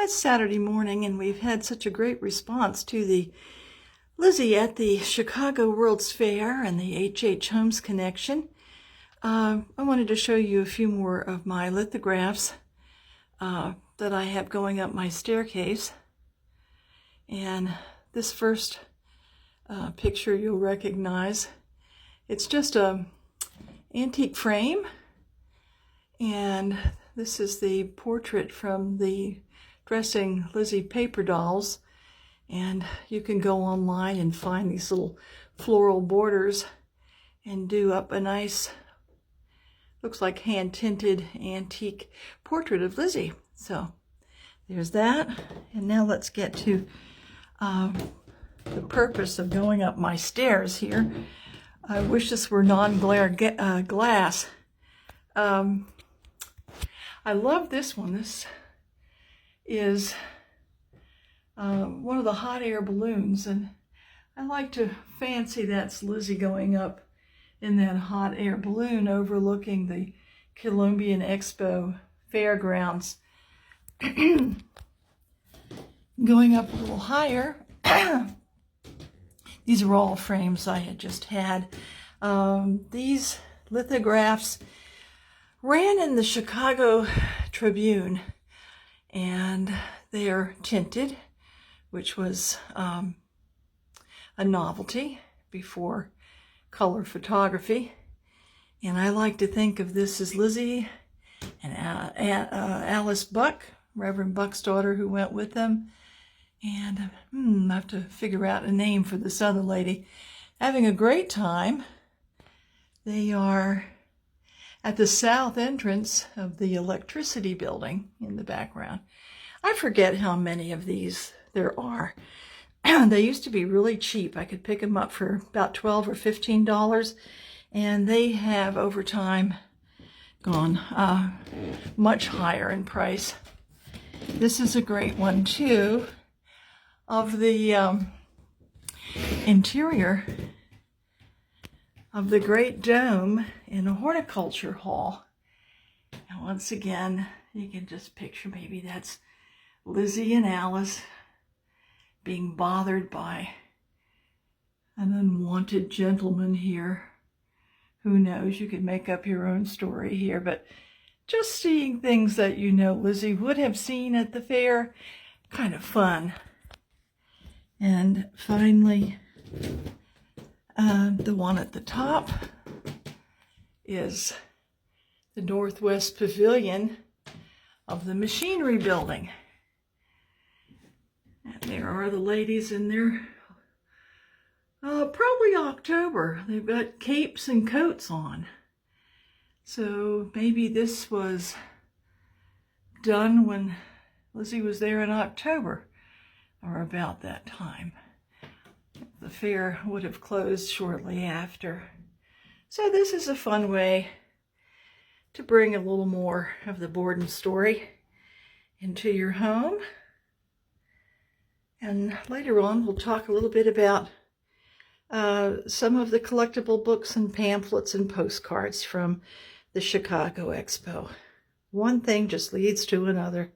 It's Saturday morning, and we've had such a great response to the Lizzie at the Chicago World's Fair and the HH Holmes connection. I wanted to show you a few more of my lithographs that I have going up my staircase. And this first picture you'll recognize. It's just a antique frame, and this is the portrait from the Dressing Lizzie paper dolls, and you can go online and find these little floral borders and do up a nice, looks like hand-tinted antique portrait of Lizzie. So there's that. And now let's get to the purpose of going up my stairs here. I wish this were non-glare glass. I love this one. This is one of the hot air balloons, and I like to fancy that's Lizzie going up in that hot air balloon overlooking the Columbian Expo fairgrounds. Going up a little higher, these are all frames I had just had. These lithographs ran in the Chicago Tribune, and they are tinted, which was a novelty before color photography. And I like to think of this as Lizzie and Alice Buck, Reverend Buck's daughter, who went with them. And I have to figure out a name for this other lady. Having a great time. They are at the south entrance of the electricity building in the background. I forget how many of these there are. They used to be really cheap. I could pick them up for about $12 or $15, and they have over time gone much higher in price. This is a great one too, of the interior of the Great Dome in a horticulture hall. And once again, you can just picture maybe that's Lizzie and Alice being bothered by an unwanted gentleman here. Who knows? You could make up your own story here, but just seeing things that you know Lizzie would have seen at the fair, kind of fun. And finally, the one at the top is the Northwest Pavilion of the Machinery Building. And there are the ladies in there, probably October. They've got capes and coats on. So maybe this was done when Lizzie was there in October, or about that time. The fair would have closed shortly after. So this is a fun way to bring a little more of the Borden story into your home. And later on, we'll talk a little bit about some of the collectible books and pamphlets and postcards from the Chicago Expo. One thing just leads to another.